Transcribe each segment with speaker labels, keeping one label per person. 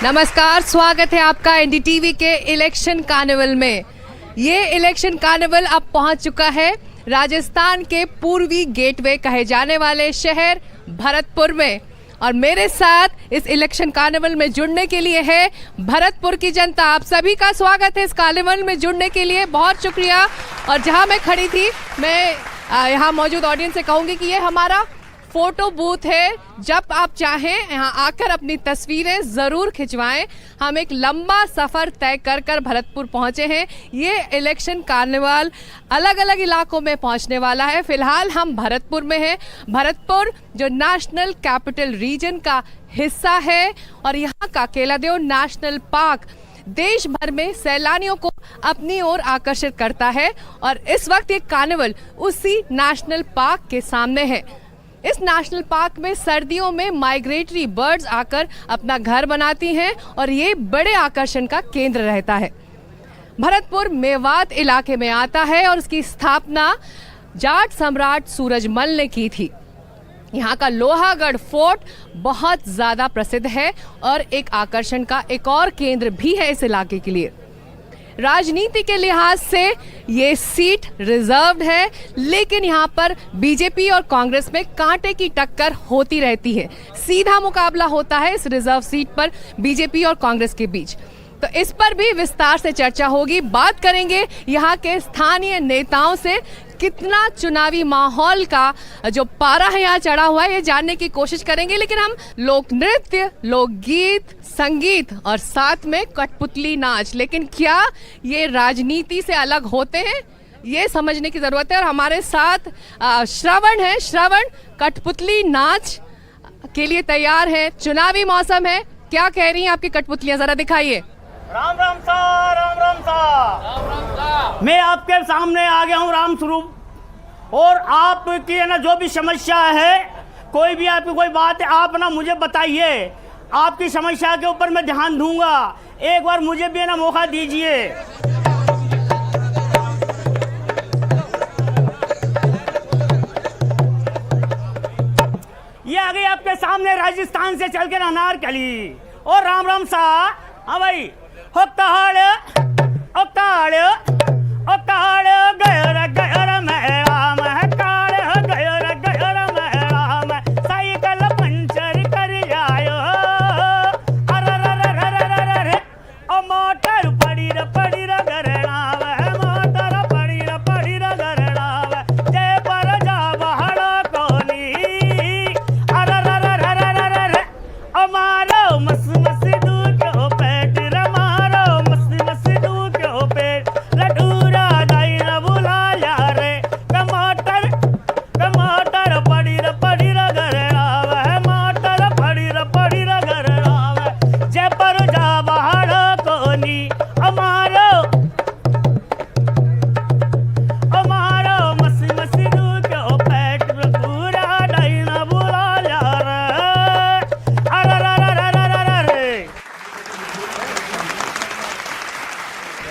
Speaker 1: नमस्कार, स्वागत है आपका एनडीटीवी के इलेक्शन कार्निवल में। ये इलेक्शन कार्निवल अब पहुंच चुका है राजस्थान के पूर्वी गेटवे कहे जाने वाले शहर भरतपुर में। और मेरे साथ इस इलेक्शन कार्निवल में जुड़ने के लिए है भरतपुर की जनता। आप सभी का स्वागत है इस कार्निवल में जुड़ने के लिए, बहुत शुक्रिया। और जहां मैं खड़ी थी, मैं यहाँ मौजूद ऑडियंस से कहूँगी कि ये हमारा फोटो बूथ है। जब आप चाहें यहाँ आकर अपनी तस्वीरें ज़रूर खिंचवाएं। हम एक लंबा सफ़र तय कर भरतपुर पहुँचे हैं। ये इलेक्शन कार्निवल अलग अलग इलाकों में पहुँचने वाला है। फ़िलहाल हम भरतपुर में हैं। भरतपुर जो नेशनल कैपिटल रीजन का हिस्सा है और यहाँ का केलादेव नेशनल पार्क देश भर में सैलानियों को अपनी ओर आकर्षित करता है। और इस वक्त ये कार्निवल उसी नेशनल पार्क के सामने है। इस नेशनल पार्क में सर्दियों में माइग्रेटरी बर्ड्स आकर अपना घर बनाती हैं और ये बड़े आकर्षण का केंद्र रहता है। भरतपुर मेवात इलाके में आता है और इसकी स्थापना जाट सम्राट सूरजमल ने की थी। यहाँ का लोहागढ़ फोर्ट बहुत ज़्यादा प्रसिद्ध है और एक आकर्षण का एक और केंद्र भी है इस इलाके के लिए। राजनीति के लिहाज से ये सीट रिजर्व्ड है, लेकिन यहाँ पर बीजेपी और कांग्रेस में कांटे की टक्कर होती रहती है। सीधा मुकाबला होता है इस रिजर्व सीट पर बीजेपी और कांग्रेस के बीच। तो इस पर भी विस्तार से चर्चा होगी। बात करेंगे यहाँ के स्थानीय नेताओं से, कितना चुनावी माहौल का जो पारा है यहाँ चढ़ा हुआ है, ये जानने की कोशिश करेंगे। लेकिन हम लोक नृत्य, लोकगीत, संगीत और साथ में कठपुतली नाच, लेकिन क्या ये राजनीति से अलग होते हैं, ये समझने की जरूरत है। और हमारे साथ श्रवण है। श्रवण कठपुतली नाच के लिए तैयार है। चुनावी मौसम है, क्या कह रही हैं आपकी कठपुतलियां, जरा दिखाइए।
Speaker 2: राम राम सा, राम राम सा, राम राम सा। मैं आपके सामने आ गया हूँ राम स्वरूप। और आपकी है ना जो भी समस्या है, कोई भी आपकी कोई बात है, आप ना मुझे बताइए। आपकी समस्या के ऊपर मैं ध्यान दूंगा। एक बार मुझे भी ना मौका दीजिए। ये आ गई आपके सामने राजस्थान से चल के अनारकली। और राम राम सा। हाँ भाई, हो कहाड़ ओ काड़ ओ काड़ गयर गयर में राम है, काड़ गयर गयर में राम, साइकिल पंचर कर जायो। अरे ओ मोटर पड़ी र गरनाव है, मोटर पड़ी र गरनाव, जय पर जा बहड़ा कोनी। अरे ओ मारो मस मस दूध ओ पेट रे, मारो मस मस दूध ओ पेट, लडूरा दाई न बुला जा रे। टमाटर टमाटर पड़ी र गरनाव है, मोटर पड़ी र गरनाव, जय पर जा बहाड़ा कोनी। अमारो मस मस दूध ओ पेट, लडूरा दाई न बुला जा रे। अरे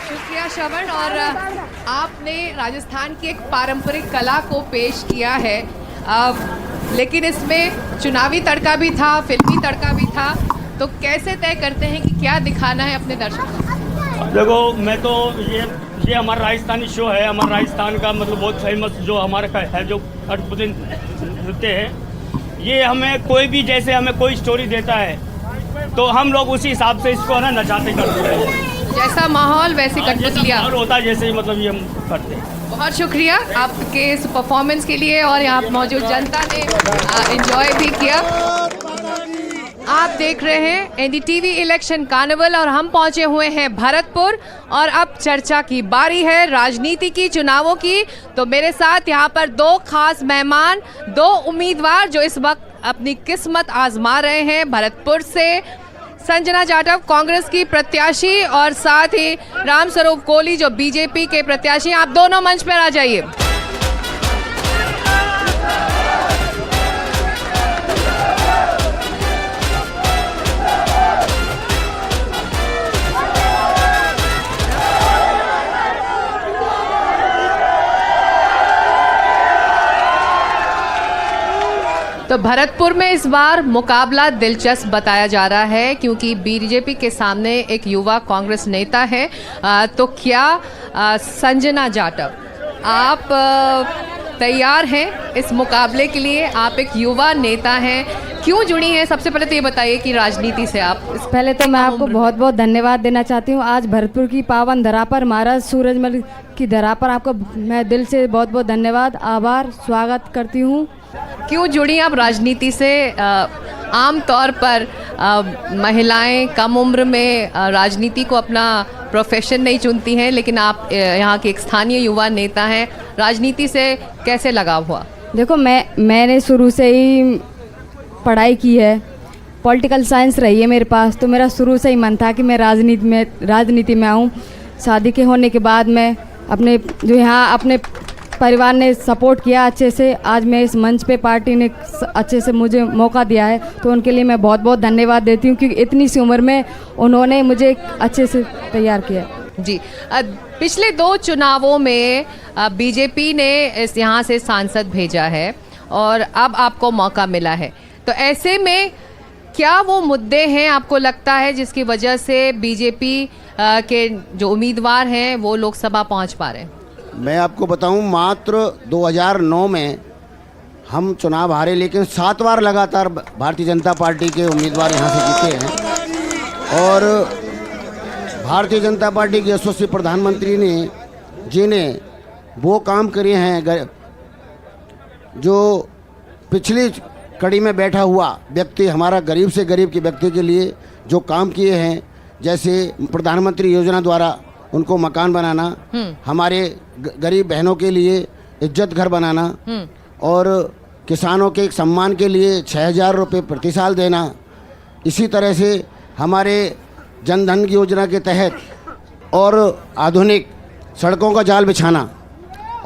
Speaker 1: शुक्रिया श्रवण। और आपने राजस्थान की एक पारंपरिक कला को पेश किया है, लेकिन इसमें चुनावी तड़का भी था, फिल्मी तड़का भी था। तो कैसे तय करते हैं कि क्या दिखाना है अपने दर्शकों को?
Speaker 2: देखो, मैं तो ये हमारा राजस्थानी शो है। हमारा राजस्थान का मतलब बहुत फेमस जो हमारा है, जो कठपुतली नृत्य है, ये हमें कोई भी जैसे हमें कोई स्टोरी देता है तो हम लोग उसी हिसाब से इसको ना नचाते करते हैं।
Speaker 1: जैसा माहौल वैसी कठपुतलियाँ
Speaker 2: होता है, जैसे मतलब ये हम करते हैं।
Speaker 1: बहुत शुक्रिया आपके इस परफॉर्मेंस के लिए और यहाँ मौजूद जनता ने एंजॉय भी किया। आप देख रहे हैं एनडीटीवी इलेक्शन कार्निवल और हम पहुंचे हुए हैं भरतपुर। और अब चर्चा की बारी है राजनीति की, चुनावों की। तो मेरे साथ यहाँ पर दो खास मेहमान, दो उम्मीदवार जो इस वक्त अपनी किस्मत आजमा रहे हैं। भरतपुर से संजना जाटव कांग्रेस की प्रत्याशी और साथ ही रामस्वरूप कोहली जो बीजेपी के प्रत्याशी। आप दोनों मंच पर आ जाइए। तो भरतपुर में इस बार मुकाबला दिलचस्प बताया जा रहा है क्योंकि बीजेपी के सामने एक युवा कांग्रेस नेता है। तो क्या संजना जाटव आप तैयार हैं इस मुकाबले के लिए? आप एक युवा नेता हैं, क्यों जुड़ी हैं? सबसे पहले तो ये बताइए कि राजनीति से आप
Speaker 3: पहले तो मैं आपको बहुत बहुत धन्यवाद देना चाहती हूँ। आज भरतपुर की पावन धरा पर, महाराज सूरजमल की धरा पर आपको मैं दिल से बहुत बहुत धन्यवाद, आभार, स्वागत करती हूँ।
Speaker 1: क्यों जुड़ी आप राजनीति से? आम तौर पर महिलाएं कम उम्र में राजनीति को अपना प्रोफेशन नहीं चुनती हैं, लेकिन आप यहाँ के एक स्थानीय युवा नेता हैं, राजनीति से कैसे लगाव हुआ?
Speaker 3: देखो, मैंने शुरू से ही पढ़ाई की है, पॉलिटिकल साइंस रही है मेरे पास, तो मेरा शुरू से ही मन था कि मैं राजनीति में आऊँ। शादी के होने के बाद मैं अपने परिवार ने सपोर्ट किया अच्छे से, आज मैं इस मंच पे पार्टी ने अच्छे से मुझे मौका दिया है, तो उनके लिए मैं बहुत बहुत धन्यवाद देती हूँ क्योंकि इतनी सी उम्र में उन्होंने मुझे अच्छे से तैयार किया।
Speaker 1: जी, पिछले 2 चुनावों में बीजेपी ने यहाँ से सांसद भेजा है और अब आपको मौका मिला है, तो ऐसे में क्या वो मुद्दे हैं आपको लगता है जिसकी वजह से बीजेपी के जो उम्मीदवार हैं वो लोकसभा पहुँच पा रहे हैं?
Speaker 4: मैं आपको बताऊं, मात्र 2009 में हम चुनाव हारे, लेकिन 7 बार लगातार भारतीय जनता पार्टी के उम्मीदवार यहां से जीते हैं। और भारतीय जनता पार्टी के यशस्वी प्रधानमंत्री ने वो काम करे हैं जो पिछली कड़ी में बैठा हुआ व्यक्ति, हमारा गरीब से गरीब के व्यक्ति के लिए जो काम किए हैं, जैसे प्रधानमंत्री योजना द्वारा उनको मकान बनाना, हमारे गरीब बहनों के लिए इज्जत घर बनाना और किसानों के सम्मान के लिए 6,000 रुपये प्रति साल देना। इसी तरह से हमारे जनधन की योजना के तहत और आधुनिक सड़कों का जाल बिछाना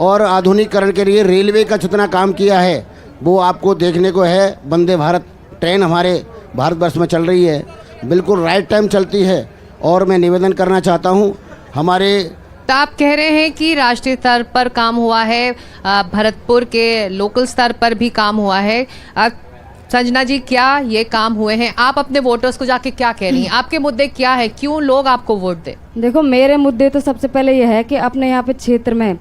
Speaker 4: और आधुनिकीकरण के लिए रेलवे का जितना काम किया है वो आपको देखने को है। वंदे भारत ट्रेन हमारे भारतवर्ष में चल रही है, बिल्कुल राइट टाइम चलती है। और मैं निवेदन करना चाहता हूँ हमारे,
Speaker 1: तो आप कह रहे हैं कि राष्ट्रीय स्तर पर काम हुआ है, भरतपुर के लोकल स्तर पर भी काम हुआ है। संजना जी, क्या ये काम हुए हैं? आप अपने वोटर्स को जाके क्या कह रही हैं? आपके मुद्दे क्या है, क्यों लोग आपको वोट दें?
Speaker 3: देखो, मेरे मुद्दे तो सबसे पहले ये है कि अपने यहाँ पे क्षेत्र में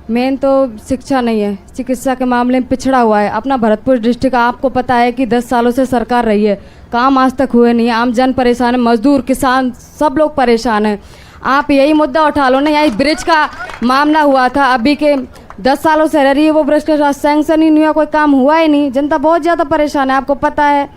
Speaker 3: मेन तो शिक्षा नहीं है, चिकित्सा के मामले में पिछड़ा हुआ है अपना भरतपुर डिस्ट्रिक्ट। आपको पता है कि 10 सालों से सरकार रही है, काम आज तक हुए नहीं है, आम जन परेशान है, मजदूर किसान सब लोग परेशान हैं। आप यही मुद्दा उठा लो ना, यहाँ ब्रिज का मामला हुआ था, अभी के 10 सालों से रह रही है वो ब्रिज का सैंक्शन ही नहीं हुआ, कोई काम हुआ ही नहीं, जनता बहुत ज़्यादा परेशान है, आपको पता है।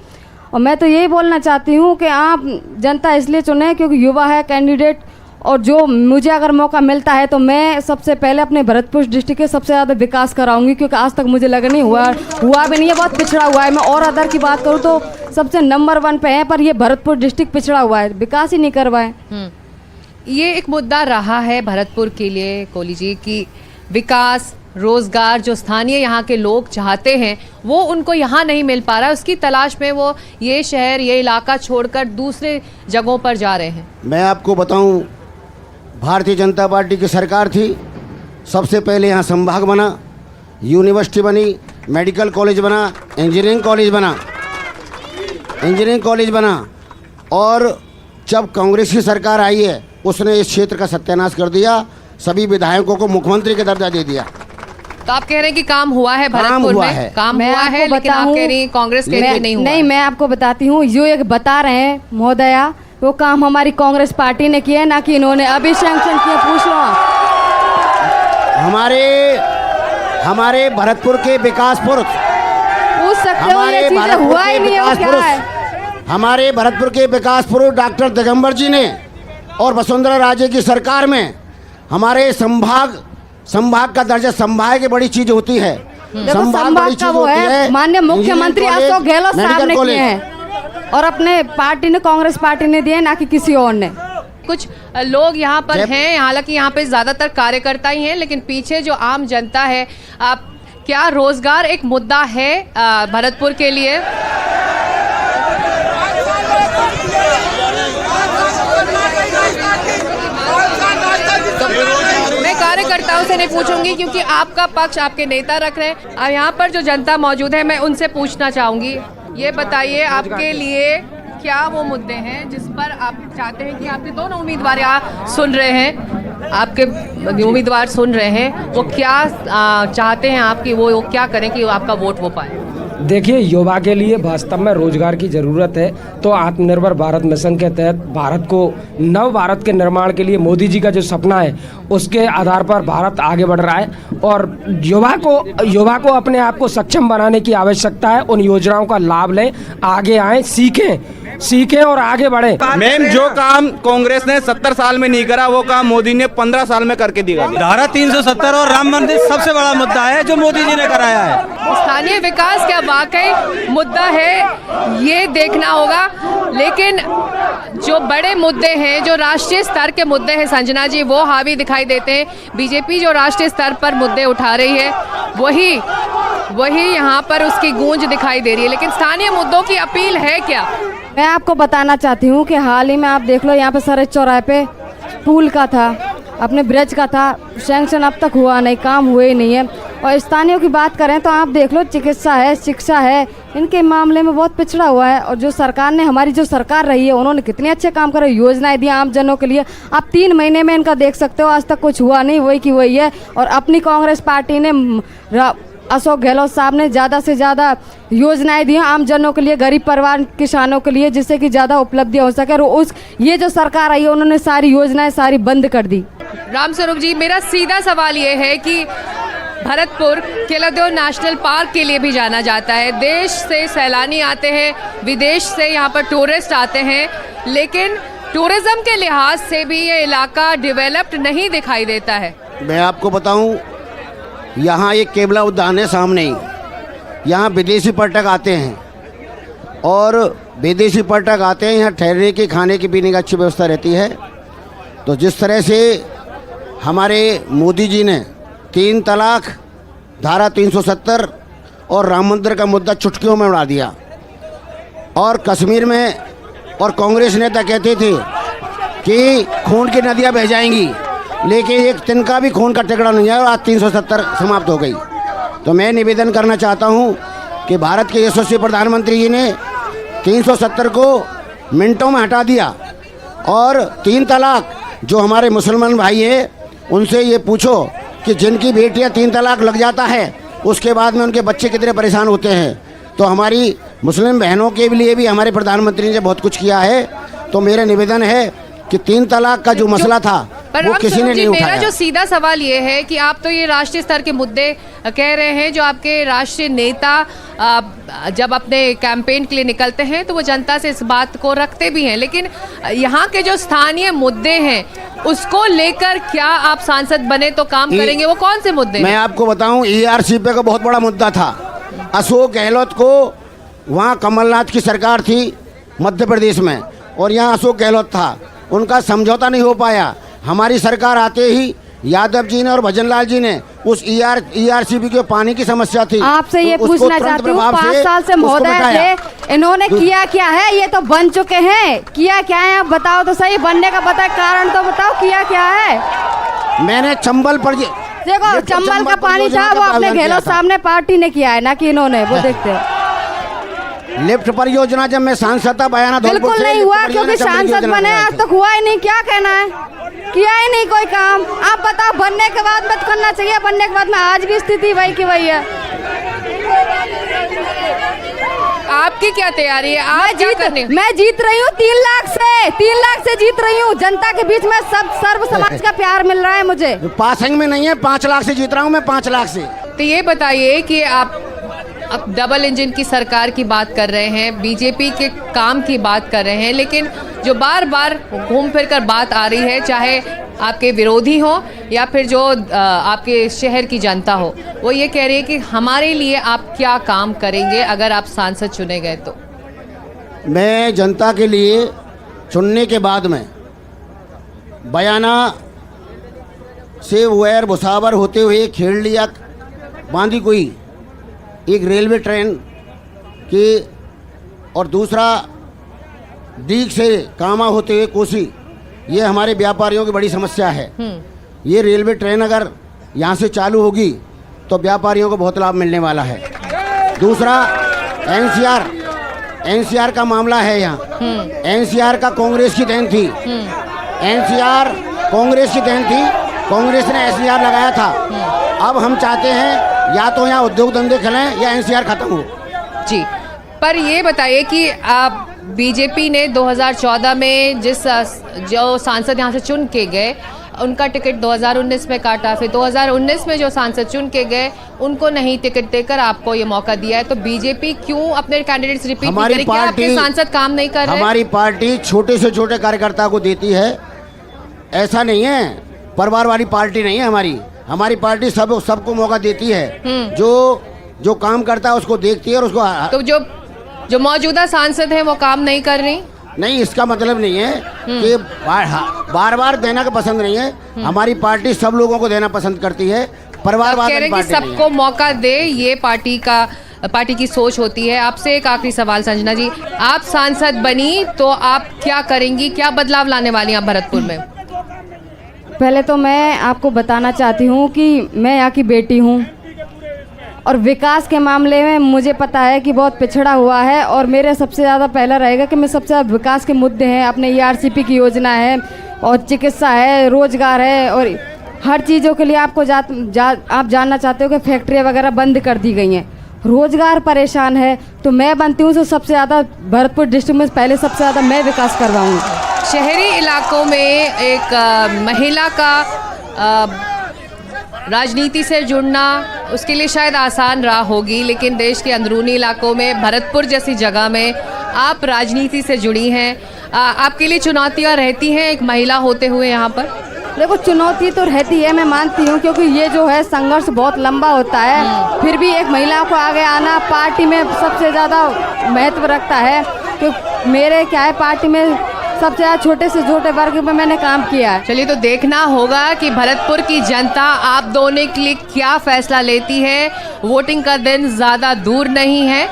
Speaker 3: और मैं तो यही बोलना चाहती हूँ कि आप जनता इसलिए चुने क्योंकि युवा है कैंडिडेट, और जो मुझे अगर मौका मिलता है तो मैं सबसे पहले अपने भरतपुर डिस्ट्रिक्ट के सबसे ज़्यादा विकास कराऊंगी क्योंकि आज तक मुझे लगा नहीं हुआ भी नहीं है, बहुत पिछड़ा हुआ है। मैं और अदर की बात करूँ तो सबसे नंबर 1 पे है, पर ये भरतपुर डिस्ट्रिक्ट पिछड़ा हुआ है, विकास ही नहीं करवाए।
Speaker 1: ये एक मुद्दा रहा है भरतपुर के लिए कोहली जी की विकास, रोजगार जो स्थानीय यहाँ के लोग चाहते हैं वो उनको यहाँ नहीं मिल पा रहा है, उसकी तलाश में वो ये शहर, ये इलाका छोड़कर दूसरे जगहों पर जा रहे हैं।
Speaker 4: मैं आपको बताऊं, भारतीय जनता पार्टी की सरकार थी, सबसे पहले यहाँ संभाग बना, यूनिवर्सिटी बनी, मेडिकल कॉलेज बना, इंजीनियरिंग कॉलेज बना। और जब कांग्रेस की सरकार आई है उसने इस क्षेत्र का सत्यानाश कर दिया, सभी विधायकों को मुख्यमंत्री का दर्जा दे दिया।
Speaker 1: तो आप कह रहे हैं कि काम हुआ है भरतपुर में? काम हुआ है, लेकिन आप कह रही हैं कांग्रेस के लिए नहीं हुआ।
Speaker 3: नहीं, मैं आपको बताती हूँ, जो एक बता रहे हैं महोदया, वो काम हमारी कांग्रेस पार्टी ने किया है, ना कि इन्होंने अभी सैंक्शन किए, पूछ लो।
Speaker 4: हमारे भरतपुर के विकास पुरुष
Speaker 3: पूछ सकते हो, ये चीजें हुआ ही नहीं है, क्या है?
Speaker 4: हमारे भरतपुर के विकास पुरुष डॉक्टर दिगंबर जी ने और वसुंधरा राजे की सरकार में हमारे संभाग का दर्जा, संभाग की बड़ी चीज होती है,
Speaker 3: संभाग बड़ी चीज होती है। माननीय मुख्यमंत्री अशोक गहलोत साहब ने किए हैं और अपने पार्टी ने, कांग्रेस पार्टी ने दिए, ना कि किसी और ने।
Speaker 1: कुछ लोग यहाँ पर हैं, हालांकि यहाँ पे ज्यादातर कार्यकर्ता ही हैं, लेकिन पीछे जो आम जनता है, क्या रोजगार एक मुद्दा है भरतपुर के लिए? तो मैं कार्यकर्ताओं से नहीं पूछूंगी क्योंकि आपका पक्ष आपके नेता रख रहे हैं। अब यहाँ पर जो जनता मौजूद है मैं उनसे पूछना चाहूंगी, ये बताइए आपके लिए क्या वो मुद्दे हैं जिस पर आप चाहते हैं कि आपके दोनों उम्मीदवार यहाँ सुन रहे हैं, आपके उम्मीदवार सुन रहे हैं, वो क्या चाहते हैं आपकी, वो क्या करें कि आपका वोट हो पाए?
Speaker 5: देखिए, युवा के लिए वास्तव में रोजगार की ज़रूरत है। तो आत्मनिर्भर भारत मिशन के तहत भारत को नव भारत के निर्माण के लिए मोदी जी का जो सपना है उसके आधार पर भारत आगे बढ़ रहा है और युवा को अपने आप को सक्षम बनाने की आवश्यकता है। उन योजनाओं का लाभ लें, आगे आएं, सीखें और आगे बढ़ें।
Speaker 6: मैम, जो काम कांग्रेस ने 70 साल में नहीं करा वो काम मोदी ने 15 साल में करके दिखा।
Speaker 7: धारा 370 और राम मंदिर सबसे बड़ा मुद्दा है जो मोदी जी ने कराया है।
Speaker 1: स्थानीय विकास क्या वाकई मुद्दा है ये देखना होगा, लेकिन जो बड़े मुद्दे हैं, जो राष्ट्रीय स्तर के मुद्दे हैं संजना जी, वो हावी दिखाई देते हैं। बीजेपी जो राष्ट्रीय स्तर पर मुद्दे उठा रही है वही यहाँ पर उसकी गूंज दिखाई दे रही है, लेकिन स्थानीय मुद्दों की अपील है क्या?
Speaker 3: मैं आपको बताना चाहती हूँ कि हाल ही में आप देख लो, यहाँ पे सरहद चौराहे पे पुल का था, अपने ब्रिज का था, सैंक्शन अब तक हुआ नहीं, काम हुए ही नहीं है। और स्थानीयों की बात करें तो आप देख लो, चिकित्सा है, शिक्षा है, इनके मामले में बहुत पिछड़ा हुआ है। और जो सरकार ने, हमारी जो सरकार रही है, उन्होंने कितने अच्छे काम करे, योजनाएं दी आम जनों के लिए। आप 3 महीने में इनका देख सकते हो, आज तक कुछ हुआ नहीं, वही की वही है। और अपनी कांग्रेस पार्टी ने, अशोक गहलोत साहब ने ज़्यादा से ज़्यादा योजनाएं दी हैं आम जनों के लिए, गरीब परिवार, किसानों के लिए, जिससे कि ज़्यादा उपलब्धियां हो सके। और ये जो सरकार आई है, उन्होंने सारी योजनाएं सारी बंद कर दी।
Speaker 1: राम स्वरूप जी, मेरा सीधा सवाल ये है कि भरतपुर केलादेव नेशनल पार्क के लिए भी जाना जाता है, देश से सैलानी आते हैं, विदेश से यहाँ पर टूरिस्ट आते हैं, लेकिन टूरिज्म के लिहाज से भी ये इलाका डेवलप्ड नहीं दिखाई देता है।
Speaker 4: मैं आपको बताऊं, यहाँ एक केवला उद्यान है सामने ही, यहाँ विदेशी पर्यटक आते हैं और विदेशी पर्यटक आते हैं, यहाँ ठहरने की, खाने की, पीने की अच्छी व्यवस्था रहती है। तो जिस तरह से हमारे मोदी जी ने 3 तलाक, धारा 370 और राम मंदिर का मुद्दा चुटकियों में उड़ा दिया, और कश्मीर में और कांग्रेस नेता कहते थे कि खून की नदियाँ बह जाएंगी, लेकिन एक तिनका भी खून का टुकड़ा नहीं है और आज 370 समाप्त हो गई। तो मैं निवेदन करना चाहता हूं कि भारत के यशस्वी प्रधानमंत्री जी ने 370 को मिनटों में हटा दिया। और 3 तलाक, जो हमारे मुसलमान भाई हैं, उनसे ये पूछो कि जिनकी बेटियां 3 तलाक लग जाता है, उसके बाद में उनके बच्चे कितने परेशान होते हैं। तो हमारी मुस्लिम बहनों के लिए भी हमारे प्रधानमंत्री ने बहुत कुछ किया है। तो मेरा निवेदन है कि 3 तलाक का जो मसला था वो किसी ने नहीं उठाया।
Speaker 1: मेरा जो सीधा सवाल ये है कि आप तो ये राष्ट्रीय स्तर के मुद्दे कह रहे हैं, जो आपके राष्ट्रीय नेता जब अपने कैंपेन के लिए निकलते हैं तो वो जनता से इस बात को रखते भी हैं, लेकिन यहाँ के जो स्थानीय मुद्दे हैं उसको लेकर क्या आप सांसद बने तो काम करेंगे? वो कौन से मुद्दे?
Speaker 4: मैं आपको बताऊं, ERCP का बहुत बड़ा मुद्दा था। अशोक गहलोत को, वहाँ कमलनाथ की सरकार थी मध्य प्रदेश में और यहाँ अशोक गहलोत था, उनका समझौता नहीं हो पाया। हमारी सरकार आते ही यादव जी ने और भजनलाल जी ने उस ERCP के पानी की समस्या थी,
Speaker 3: आपसे ये पूछना चाहती हूँ, 5 साल से महोदय थे, इन्होंने किया क्या है? ये तो बन चुके हैं, किया क्या है आप बताओ तो सही, बनने का पता कारण तो बताओ, किया क्या है?
Speaker 4: मैंने चंबल पर
Speaker 3: देखो, चंबल का पानी था, वो अपने गहलोत साहब ने, पार्टी ने किया है, ना कि इन्होंने। वो देखते हैं
Speaker 4: लिफ्ट परियोजना, जब मैं सांसद था बयाना
Speaker 3: बिल्कुल नहीं हुआ, क्योंकि सांसद बने आज तक हुआ ही नहीं। क्या कहना है, किया ही नहीं कोई काम। आप बताओ, बनने के बाद में करना चाहिए, बनने के बाद में आज भी स्थिति वही की वही है।
Speaker 1: आपकी क्या तैयारी है?
Speaker 3: मैं जीत रही हूँ 3 लाख से जीत रही हूँ। जनता के बीच में सब सर्व समाज का प्यार मिल रहा है मुझे।
Speaker 4: पासिंग में नहीं है, 5 लाख से जीत रहा हूँ मैं, 5 लाख से।
Speaker 1: तो ये बताइए कि आप अब डबल इंजन की सरकार की बात कर रहे हैं, बीजेपी के काम की बात कर रहे हैं, लेकिन जो बार बार घूम फिर कर बात आ रही है, चाहे आपके विरोधी हो या फिर जो आपके शहर की जनता हो, वो ये कह रही है कि हमारे लिए आप क्या काम करेंगे अगर आप सांसद चुने गए तो?
Speaker 4: मैं जनता के लिए चुनने के बाद में बयाना से वैर भुसावर होते हुए खेड़लिया बांदी कोई एक रेलवे ट्रेन की, और दूसरा दीघ से कामा होते हुए कोसी, ये हमारे व्यापारियों की बड़ी समस्या है। ये रेलवे ट्रेन अगर यहाँ से चालू होगी तो व्यापारियों को बहुत लाभ मिलने वाला है। दूसरा, एनसीआर का मामला है यहाँ। एनसीआर का कांग्रेस की देन थी। एनसीआर कांग्रेस की देन थी, कांग्रेस ने एनसीआर लगाया था। अब हम चाहते हैं या तो यहाँ उद्योग धंधे खुलें या एनसीआर खत्म हो।
Speaker 1: जी, पर ये बताइए कि आप बीजेपी ने 2014 में जो सांसद यहाँ से चुन के गए उनका टिकट 2019 में काटा, फिर 2019 में जो सांसद चुन के गए उनको नहीं टिकट देकर आपको ये मौका दिया है, तो बीजेपी क्यों अपने कैंडिडेट्स रिपीट नहीं करेगी? क्या आपके सांसद काम नहीं कर रहे?
Speaker 4: हमारी पार्टी छोटे से छोटे कार्यकर्ता को देती है, ऐसा नहीं है, परिवार वाली पार्टी नहीं है हमारी पार्टी सबको मौका देती है। जो काम करता है उसको देखती है और उसको।
Speaker 1: तो जो मौजूदा सांसद है वो काम नहीं कर रही?
Speaker 4: नहीं, इसका मतलब नहीं है कि बार बार देना का पसंद नहीं है। हमारी पार्टी सब लोगों को देना पसंद करती है, परिवारवाद वाली पार्टी नहीं है।
Speaker 1: सबको मौका दे, ये पार्टी की सोच होती है। आपसे एक आखिरी सवाल संजना जी, आप सांसद बनी तो आप क्या करेंगी, क्या बदलाव लाने वाली हैं भरतपुर में?
Speaker 3: पहले तो मैं आपको बताना चाहती हूँ कि मैं यहाँ की बेटी हूँ और विकास के मामले में मुझे पता है कि बहुत पिछड़ा हुआ है और मेरे सबसे ज़्यादा पहला रहेगा कि मैं सबसे ज़्यादा विकास के मुद्दे हैं, अपने ERCP की योजना है और चिकित्सा है, रोजगार है और हर चीज़ों के लिए आपको आप जानना चाहते हो कि फैक्ट्रियाँ वगैरह बंद कर दी गई हैं, रोजगार परेशान है, तो मैं बनती हूँ तो सबसे ज़्यादा भरतपुर डिस्ट्रिक्ट में पहले सबसे ज़्यादा मैं विकास करवाऊँ।
Speaker 1: शहरी इलाकों में एक महिला का राजनीति से जुड़ना उसके लिए शायद आसान राह होगी, लेकिन देश के अंदरूनी इलाकों में भरतपुर जैसी जगह में आप राजनीति से जुड़ी हैं, आपके लिए चुनौतियाँ रहती हैं एक महिला होते हुए यहाँ पर?
Speaker 3: देखो, चुनौती तो रहती है, मैं मानती हूँ, क्योंकि ये जो है संघर्ष बहुत लंबा होता है। फिर भी एक महिला को आगे आना पार्टी में सबसे ज़्यादा महत्व रखता है, क्योंकि मेरे क्या है पार्टी में सबसे ज़्यादा छोटे से छोटे वर्ग में मैंने काम किया है।
Speaker 1: चलिए, तो देखना होगा कि भरतपुर की जनता आप दोनों के लिए क्या फैसला लेती है। वोटिंग का दिन ज़्यादा दूर नहीं है।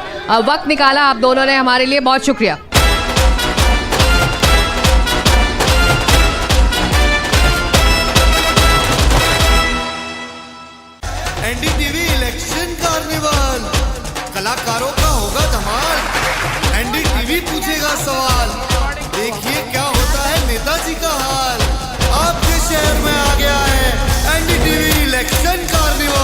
Speaker 1: वक्त निकाला आप दोनों ने हमारे लिए, बहुत शुक्रिया।
Speaker 8: एनडीटीवी इलेक्शन कार्निवल, कलाकारों का होगा धमाल। एनडीटीवी पूछेगा सवाल, देखिए क्या होता है नेताजी का हाल। आपके शहर में आ गया है एनडीटीवी इलेक्शन कार्निवल।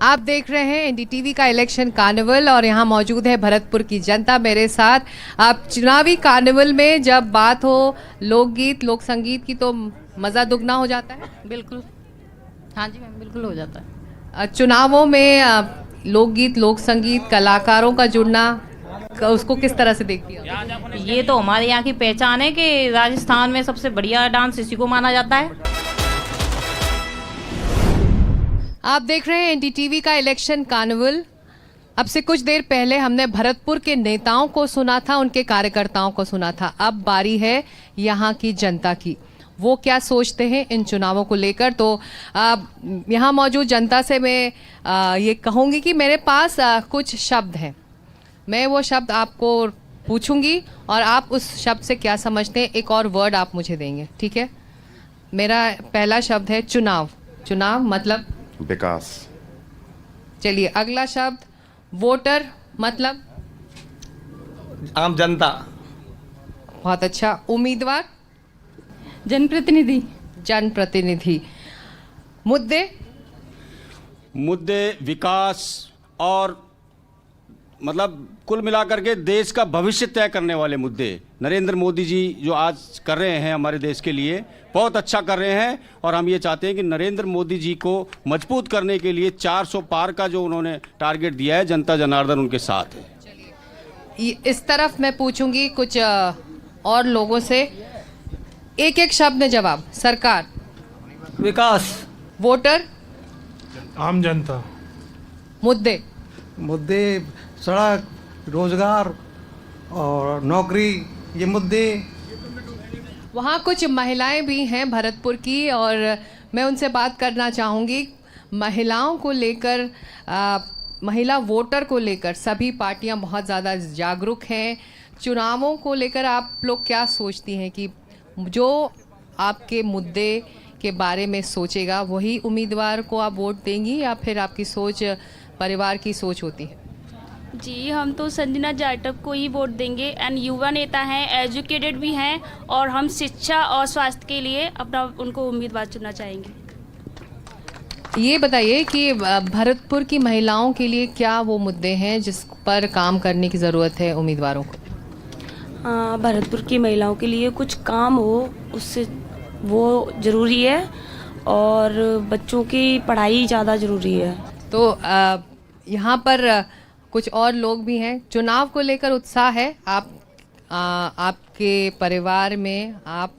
Speaker 1: आप देख रहे हैं एनडीटीवी का इलेक्शन कार्निवल और यहाँ मौजूद है भरतपुर की जनता मेरे साथ। आप चुनावी कार्निवल में जब बात हो लोकगीत लोक संगीत की तो मज़ा दुगना हो जाता है?
Speaker 9: बिल्कुल, हाँ जी मैम, बिल्कुल हो जाता है।
Speaker 1: चुनावों में लोकगीत लोक संगीत कलाकारों का जुड़ना उसको किस तरह से देखती है?
Speaker 9: ये तो हमारे यहाँ की पहचान है कि राजस्थान में सबसे बढ़िया डांस इसी को माना जाता है।
Speaker 1: आप देख रहे हैं एनडीटीवी का इलेक्शन कार्निवल। अब से कुछ देर पहले हमने भरतपुर के नेताओं को सुना था, उनके कार्यकर्ताओं को सुना था। अब बारी है यहाँ की जनता की, वो क्या सोचते हैं इन चुनावों को लेकर। तो यहाँ मौजूद जनता से मैं ये कहूँगी कि मेरे पास कुछ शब्द हैं, मैं वो शब्द आपको पूछूंगी और आप उस शब्द से क्या समझते हैं एक और वर्ड आप मुझे देंगे, ठीक है? मेरा पहला शब्द है चुनाव। चुनाव मतलब
Speaker 10: विकास।
Speaker 1: चलिए, अगला शब्द वोटर मतलब
Speaker 7: आम जनता।
Speaker 1: बहुत अच्छा। उम्मीदवार
Speaker 3: जनप्रतिनिधि।
Speaker 1: जनप्रतिनिधि।
Speaker 11: मुद्दे विकास और मतलब कुल मिलाकर के देश का भविष्य तय करने वाले मुद्दे। नरेंद्र मोदी जी जो आज कर रहे हैं हमारे देश के लिए बहुत अच्छा कर रहे हैं और हम ये चाहते हैं कि नरेंद्र मोदी जी को मजबूत करने के लिए 400 पार का जो उन्होंने टारगेट दिया है, जनता जनार्दन उनके साथ है।
Speaker 1: इस तरफ मैं पूछूंगी कुछ और लोगों से, एक एक शब्द में जवाब। सरकार,
Speaker 7: विकास,
Speaker 1: वोटर,
Speaker 12: आम जनता,
Speaker 7: मुद्दे सड़क, रोजगार और नौकरी, ये मुद्दे।
Speaker 1: वहाँ कुछ महिलाएं भी हैं भरतपुर की और मैं उनसे बात करना चाहूँगी। महिलाओं को लेकर महिला वोटर को लेकर सभी पार्टियां बहुत ज़्यादा जागरूक हैं। चुनावों को लेकर आप लोग क्या सोचती हैं कि जो आपके मुद्दे के बारे में सोचेगा वही उम्मीदवार को आप वोट देंगी या फिर आपकी सोच परिवार की सोच होती है?
Speaker 10: जी, हम तो संजना जाटव को ही वोट देंगे। एंड युवा नेता हैं, एजुकेटेड भी हैं और हम शिक्षा और स्वास्थ्य के लिए अपना उनको उम्मीदवार चुनना चाहेंगे।
Speaker 1: ये बताइए कि भरतपुर की महिलाओं के लिए क्या वो मुद्दे हैं जिस पर काम करने की ज़रूरत है उम्मीदवारों को?
Speaker 10: भरतपुर की महिलाओं के लिए कुछ काम हो उससे वो ज़रूरी है और बच्चों की पढ़ाई ज़्यादा ज़रूरी है।
Speaker 1: तो यहाँ पर कुछ और लोग भी हैं। चुनाव को लेकर उत्साह है आपके परिवार में? आप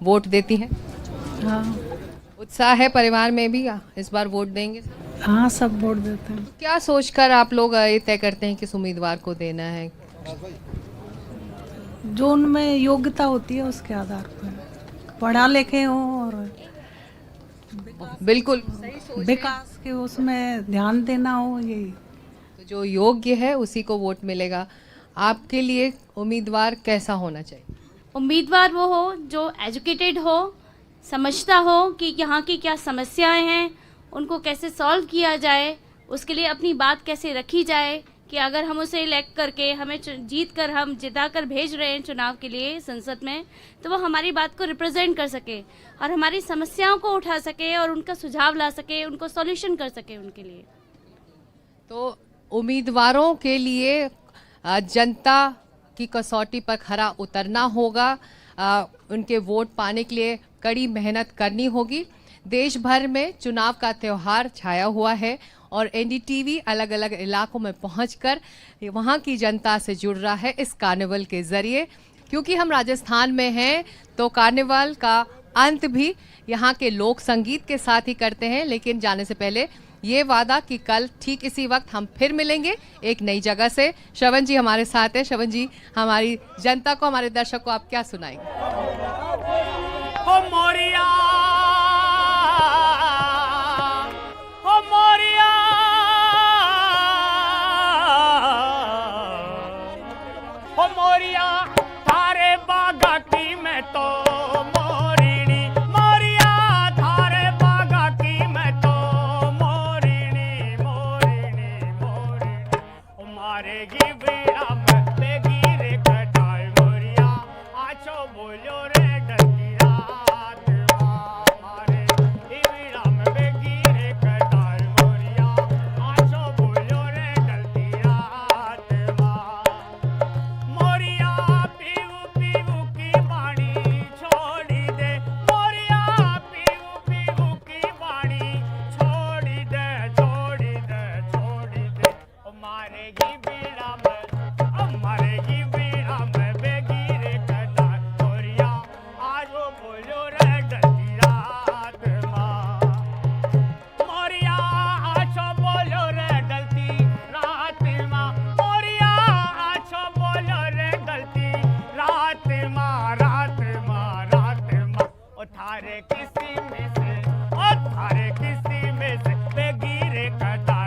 Speaker 1: वोट देती हैं?
Speaker 13: हाँ,
Speaker 1: उत्साह है परिवार में भी, इस बार वोट देंगे?
Speaker 13: हाँ, सब वोट देते हैं।
Speaker 1: क्या सोचकर आप लोग ये तय करते हैं किस उम्मीदवार को देना है?
Speaker 13: जो उनमें योग्यता होती है उसके आधार पर, पढ़ा लिखे हो और
Speaker 1: बिल्कुल
Speaker 13: विकास के उसमें ध्यान देना हो, यही
Speaker 1: तो जो योग्य है उसी को वोट मिलेगा। आपके लिए उम्मीदवार कैसा होना चाहिए?
Speaker 10: उम्मीदवार वो हो जो एजुकेटेड हो, समझता हो कि यहाँ की क्या समस्याएं हैं, उनको कैसे सॉल्व किया जाए, उसके लिए अपनी बात कैसे रखी जाए कि अगर हम उसे इलेक्ट करके हमें जीत कर हम जिता कर भेज रहे हैं चुनाव के लिए संसद में, तो वो हमारी बात को रिप्रेजेंट कर सके और हमारी समस्याओं को उठा सके और उनका सुझाव ला सके, उनको सॉल्यूशन कर सके उनके लिए।
Speaker 1: तो उम्मीदवारों के लिए जनता की कसौटी पर खरा उतरना होगा, उनके वोट पाने के लिए कड़ी मेहनत करनी होगी। देश भर में चुनाव का त्यौहार छाया हुआ है और एनडीटीवी अलग अलग इलाकों में पहुंचकर वहां की जनता से जुड़ रहा है इस कार्निवल के जरिए। क्योंकि हम राजस्थान में हैं तो कार्निवल का अंत भी यहाँ के लोक संगीत के साथ ही करते हैं। लेकिन जाने से पहले ये वादा कि कल ठीक इसी वक्त हम फिर मिलेंगे एक नई जगह से। श्रवण जी हमारे साथ है। श्रवण जी, हमारी जनता को, हमारे दर्शक को आप क्या सुनाएंगे?
Speaker 2: हो मोरिया, हो मोरिया, हो मोरिया, थारे बागा की मैं तो मोरिनी, मोरिया थारे बागा की मैं तो मोरिनी, मोरिनी, मोरिनी, ओ मारेगी बीड़ा में बेगी रे कटाई मोरिया, आछो बोलो रे डरती रात मारे बीड़ा में बेगी रे कटाई मोरिया, आछो बोलो रे डरती रात मोरिया, पीऊ पीऊ की बाणी छोड़ी दे, मोरिया पीऊ पीऊ की बाणी छोड़ी दे, छोड़ी दे, छोड़ी दे, ओ मारेगी बीड़ा में, ओ मारेगी बीड़ा में बेगी रे कटा मोरिया, आज वो बोलो रे डरती रात मोरिया, आछो बोलो रे डलती रात मोरिया, आछो बोलो रे डलती रात रात रात ओ थारे किसी में से, ओ थारे किसी में से बेगी रे कटा